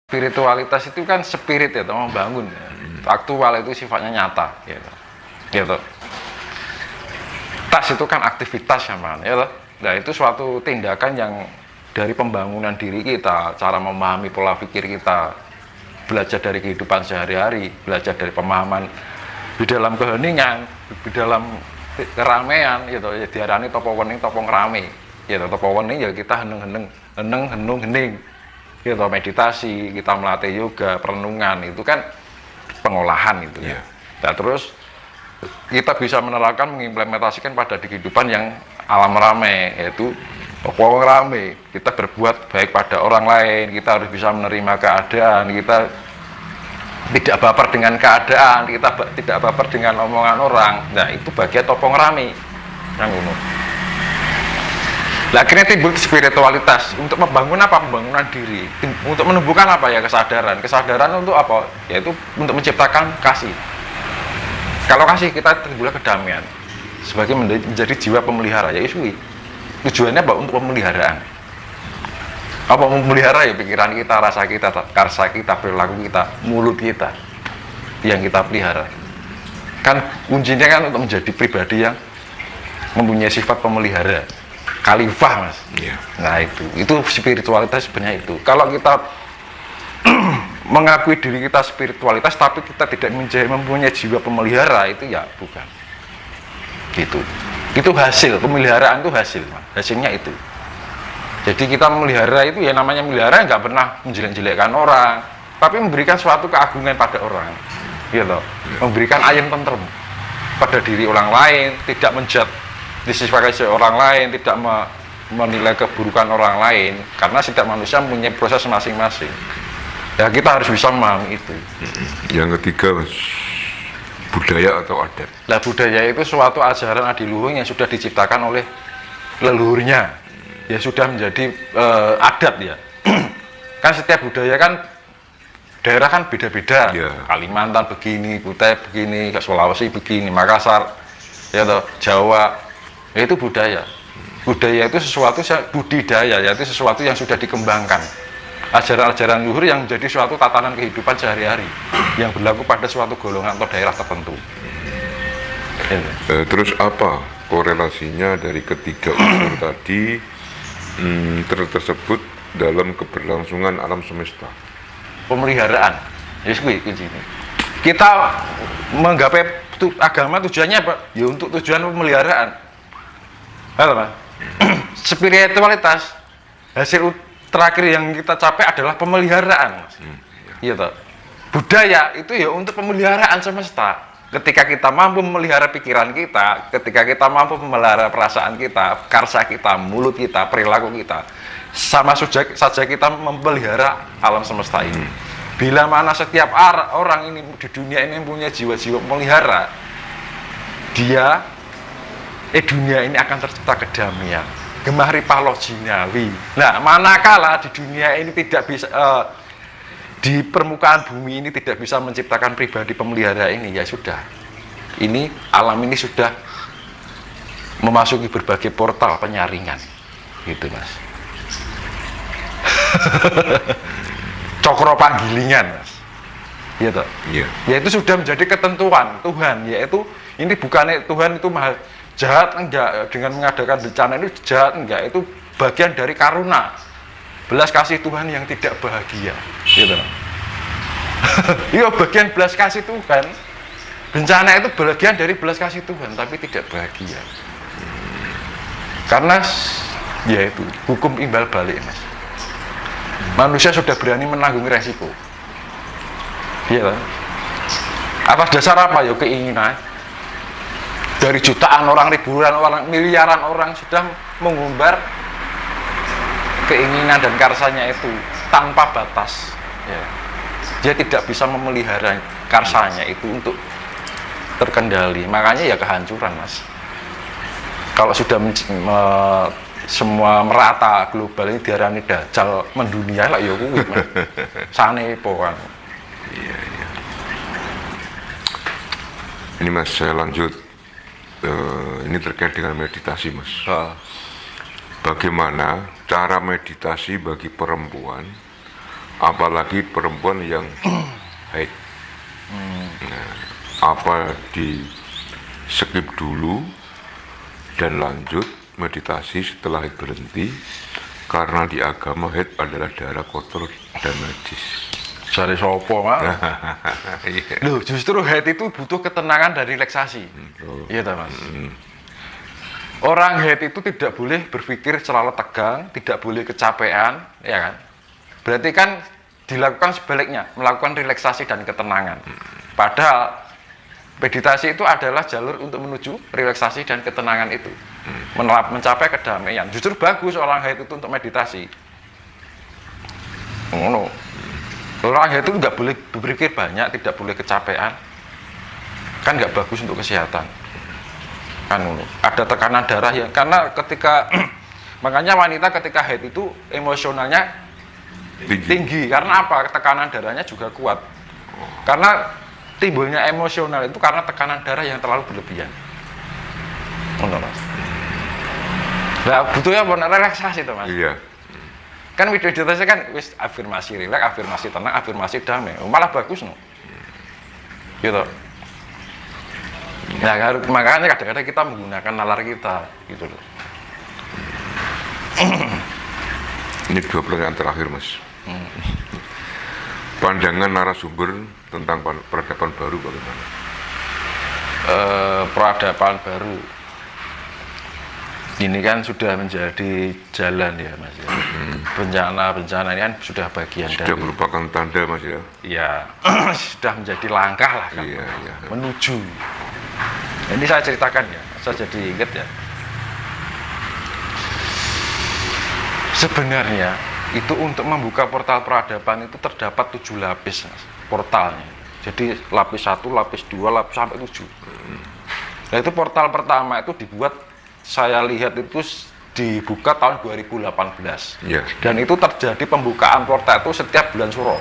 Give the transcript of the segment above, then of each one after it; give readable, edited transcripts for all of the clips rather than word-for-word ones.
Spiritualitas itu kan spirit ya, membangun. Aktual itu sifatnya nyata, gitu. Tas itu kan aktivitas ya, man, ya. Nah itu suatu tindakan yang dari pembangunan diri kita, cara memahami pola pikir kita, belajar dari kehidupan sehari-hari, belajar dari pemahaman di dalam keheningan, di dalam keramaian, gitu. Ya diarani topo wening, topo ngerame, gitu. Topo wening ya kita henung-hening. Gitu, meditasi, kita melatih yoga, perenungan, itu kan pengolahan itu ya. Nah terus kita bisa menerapkan, mengimplementasikan pada kehidupan yang alam rame, yaitu pokok rame. Kita berbuat baik pada orang lain, kita harus bisa menerima keadaan, kita tidak baper dengan keadaan, kita tidak baper dengan omongan orang. Nah itu bagian topong rame yang umum. Nah, akhirnya timbul spiritualitas untuk membangun apa? Pembangunan diri, untuk menumbuhkan apa ya? Kesadaran untuk apa? Yaitu untuk menciptakan kasih. Kalau kasih kita timbullah kedamaian sebagai menjadi jiwa pemelihara, ya isui. Tujuannya apa? Untuk pemeliharaan. Apa memelihara ya? Pikiran kita, rasa kita, karsa kita, perilaku kita, mulut kita yang kita pelihara. Kan kuncinya kan untuk menjadi pribadi yang mempunyai sifat pemelihara. Khalifah, Mas. Nah itu spiritualitas sebenarnya itu. Kalau kita mengakui diri kita spiritualitas tapi kita tidak mempunyai jiwa pemelihara, itu ya bukan. Gitu. Itu hasil pemeliharaan, itu hasil, Mas. Hasilnya itu. Jadi kita memelihara itu ya namanya melihara, nggak pernah menjelek-jelekkan orang, tapi memberikan suatu keagungan pada orang, gitu. Memberikan ayam tentrem pada diri orang lain, tidak menjat disifat orang lain, tidak menilai keburukan orang lain, karena setiap manusia punya proses masing-masing. Ya kita harus bisa memahami itu. Yang ketiga, Mas, budaya atau adat. Nah budaya itu suatu ajaran adiluhung yang sudah diciptakan oleh leluhurnya, ya sudah menjadi adat ya. Kan setiap budaya kan daerah kan beda-beda. Kalimantan begini, Kutai begini, Sulawesi begini, Makassar, ya toh, Jawa. Itu budaya. Budaya itu sesuatu budidaya, yaitu sesuatu yang sudah dikembangkan. Ajaran-ajaran luhur yang menjadi suatu tatanan kehidupan sehari-hari yang berlaku pada suatu golongan atau daerah tertentu. Terus apa korelasinya dari ketiga unsur tadi tersebut dalam keberlangsungan alam semesta? Pemeliharaan. Yes, kuncinya. Kita menggapai agama tujuannya apa? Ya untuk tujuan pemeliharaan. Halo, Mas. Spiritualitas hasil terakhir yang kita capai adalah pemeliharaan, Mas. Iya toh. Budaya itu ya untuk pemeliharaan semesta. Ketika kita mampu memelihara pikiran kita, ketika kita mampu memelihara perasaan kita, karsa kita, mulut kita, perilaku kita, sama saja kita memelihara alam semesta ini. Bila mana setiap orang ini di dunia ini mempunyai jiwa-jiwa pemelihara, dunia ini akan tercipta kedamaian, gemah ripah loh jinawi. Nah, manakala di dunia ini tidak bisa di permukaan bumi ini tidak bisa menciptakan pribadi pemelihara ini, ya sudah. Ini alam ini sudah memasuki berbagai portal penyaringan. Gitu, Mas. Cokro panggilingan, Mas. Gitu. Ya itu sudah menjadi ketentuan Tuhan, yaitu ini bukannya Tuhan itu mahal jahat enggak, dengan mengadakan bencana itu jahat enggak, itu bagian dari karuna belas kasih Tuhan yang tidak bahagia, gitu. Iya, bagian belas kasih Tuhan. Bencana itu bagian dari belas kasih Tuhan tapi tidak bahagia, karena ya itu hukum imbal balik, Mas. Manusia sudah berani menanggung resiko, iya. Atas dasar apa? Ya keinginan. Dari jutaan orang, ribuan orang, miliaran orang sudah mengumbar keinginan dan karsanya itu tanpa batas. Ya. Dia tidak bisa memelihara karsanya itu untuk terkendali. Makanya ya kehancuran, Mas. Kalau sudah semua merata global ini diarani dajjal mendunia lah ya kuwi, Mas. Sanepo kan. Iya. Ini, Mas, saya lanjut. ini terkait dengan meditasi, Mas. Oh. Bagaimana cara meditasi bagi perempuan, apalagi perempuan yang haid? Nah, apa di skip dulu dan lanjut meditasi setelah haid berhenti? Karena di agama haid adalah darah kotor dan najis. Cari sopo, Mak? Iya. Loh, justru haid itu butuh ketenangan dan relaksasi. Iya, toh, Mas. Orang haid itu tidak boleh berpikir selalu tegang, tidak boleh kecapean, ya kan? Berarti kan dilakukan sebaliknya, melakukan relaksasi dan ketenangan. Padahal meditasi itu adalah jalur untuk menuju relaksasi dan ketenangan itu, mencapai kedamaian. Justru bagus orang haid itu untuk meditasi. Ngono. Orang haid itu nggak boleh berpikir banyak, tidak boleh kecapean, kan nggak bagus untuk kesehatan. Kan ada tekanan darah ya, karena ketika makanya wanita ketika haid itu emosionalnya tinggi. Karena apa? Tekanan darahnya juga kuat. Karena timbulnya emosional itu karena tekanan darah yang terlalu berlebihan. Nah, butuhnya relaksasi tuh, Mas. Iya. Kan meditasi kan wis afirmasi rileks, afirmasi tenang, afirmasi damai. Malah bagus no. Gitu. Nah, makanya kadang-kadang kita menggunakan nalar kita, gitu loh. Ini 2 pertanyaan terakhir, Mas. Pandangan narasumber tentang peradaban baru bagaimana? Peradaban baru ini kan sudah menjadi jalan ya, Mas. Bencana-bencana ini kan sudah bagian sudah dari. merupakan tanda, Mas ya? Ya, sudah menjadi langkah lah kan, Iya. menuju. Ini saya ceritakan ya, saya jadi ingat ya. Sebenarnya itu untuk membuka portal peradaban itu terdapat 7 lapis, Mas, portalnya. Jadi lapis 1, lapis 2, lapis sampai 7. Nah, itu portal pertama itu dibuat, saya lihat itu dibuka tahun 2018. Ya. Dan itu terjadi pembukaan portal itu setiap bulan Suro.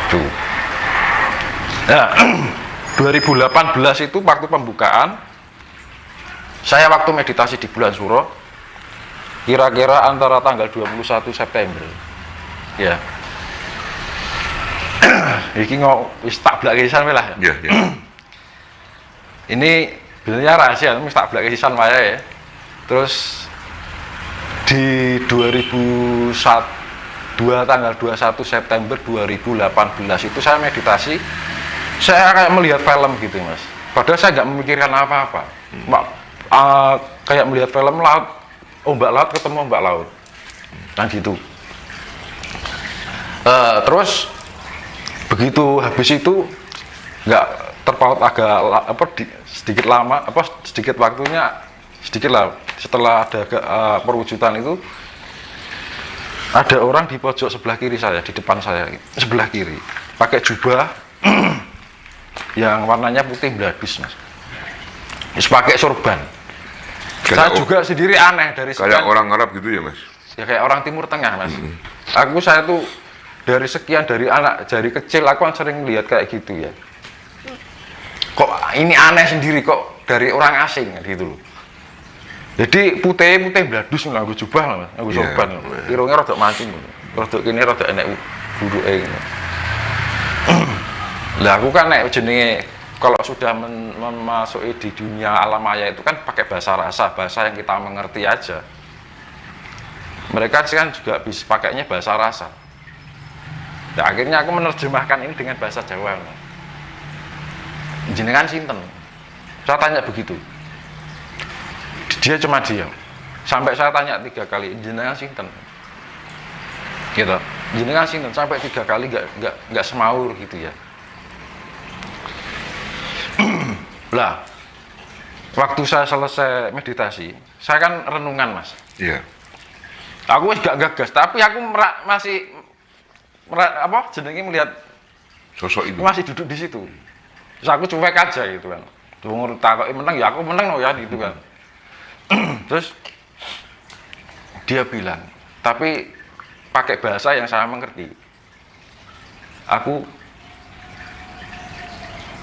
Tuh. Nah, 2018 itu waktu pembukaan, saya waktu meditasi di bulan Suro, kira-kira antara tanggal 21 September. Ya. Iki wis tak blak kisan lah. Ya. Ini sebenarnya rahasia, wis tak blak kisan wae ya. Terus di 2001 tanggal 21 September 2018 itu saya meditasi, saya kayak melihat film gitu, Mas. Padahal saya nggak memikirkan apa-apa. Kayak melihat film laut, ombak laut ketemu ombak laut, kan gitu. Terus begitu habis itu nggak terpaut agak sedikit lama, sedikit waktunya sedikit lah setelah ada perwujudan itu, ada orang di pojok sebelah kiri saya, di depan saya sebelah kiri, pakai jubah yang warnanya putih bladus, Mas. Terus pakai sorban. Saya juga sendiri aneh dari kayak orang Arab gitu ya, Mas? Ya kayak orang Timur Tengah, Mas. Saya tuh dari kecil aku kan sering lihat kayak gitu ya. Kok ini aneh sendiri kok dari orang asing gitu loh. Jadi putih bladus nganggo jubah lah, Mas. Nganggo sorban. Irunge rada mancung. Rada kene rada enek buruke ngono. Lah aku kan nek jenenge kalau sudah memasuki di dunia alam maya itu kan pakai bahasa yang kita mengerti aja. Mereka kan juga bisa pakainya bahasa rasa. Nah, akhirnya aku menerjemahkan ini dengan bahasa Jawa. Jenengan sinten? Saya tanya begitu. Dia cuma diam. Sampai saya tanya 3 kali, jenengan sinten? Gitu. Jenengan sinten sampai 3 kali nggak semaur gitu ya. Lah, waktu saya selesai meditasi, saya kan renungan, Mas. Iya. Aku gak gagas, tapi aku masih melihat Sosok itu masih duduk di situ. Terus aku cuek aja gitu kan. Tunggu takoki menang ya aku menang ya gitu kan. Terus dia bilang, tapi pakai bahasa yang saya mengerti. Aku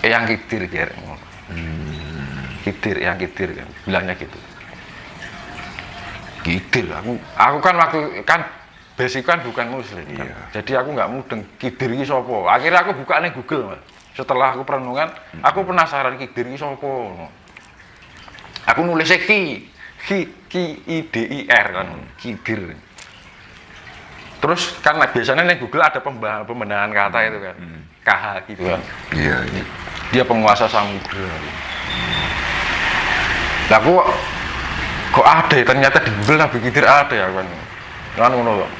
yang kidir. Kidir kan bilangnya gitu. Kidir, aku kan waktu kan basic kan bukan muslim kan. Iya. Jadi aku nggak mudeng Kidir iki sapa. Akhirnya aku buka ning Google, Mas. Setelah aku perenungan, aku penasaran Kidir iki sapa. Aku nulis Kidir kan, Kidir. Terus kan biasanya ning Google ada pembenahan kata itu kan. KH gitu kan. Iya, iya. Dia penguasa samudra. Lah aku kok ada ya? Ternyata di Google Nabi Khidir ada ya kan. Kan ngono loh.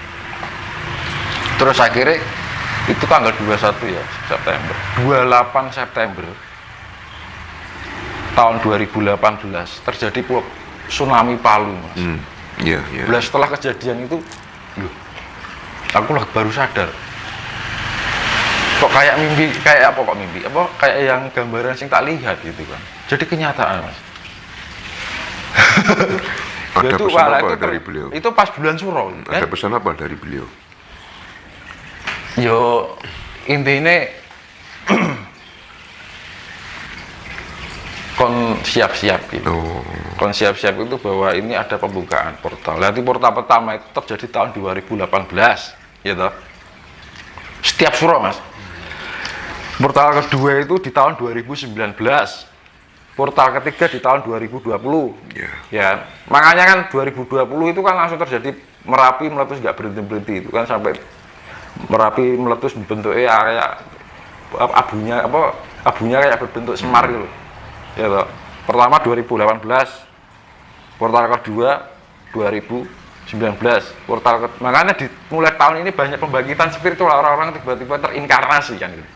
Terus akhirnya itu tanggal 21 ya September. 28 September tahun 2018 terjadi tsunami Palu, Mas. Iya, iya. Nah, setelah kejadian itu, loh, aku lah baru sadar. Kok kayak mimpi, kayak apa kok mimpi? Apa kayak yang gambaran sing tak lihat gitu kan. Jadi kenyataan, Mas. Ada Itu, pesan apa itu, dari beliau? Itu pas bulan Suro. Ada pesan apa dari beliau? Yo intinya kon siap-siap gitu. Oh, Kon siap-siap itu bahwa ini ada pembukaan portal. Nanti portal pertama itu terjadi tahun 2018, gitu. Setiap Suro, Mas. Portal kedua itu di tahun 2019. Portal ketiga di tahun 2020. iya. Ya, makanya kan 2020 itu kan langsung terjadi Merapi meletus nggak berhenti-berhenti itu kan sampai Merapi meletus bentuknya kayak abunya kayak berbentuk semar gitu. Ya toh. Pertama 2018, portal kedua 2019, makanya mulai tahun ini banyak pembangkitan spiritual, orang-orang tiba-tiba terinkarnasi kan gitu.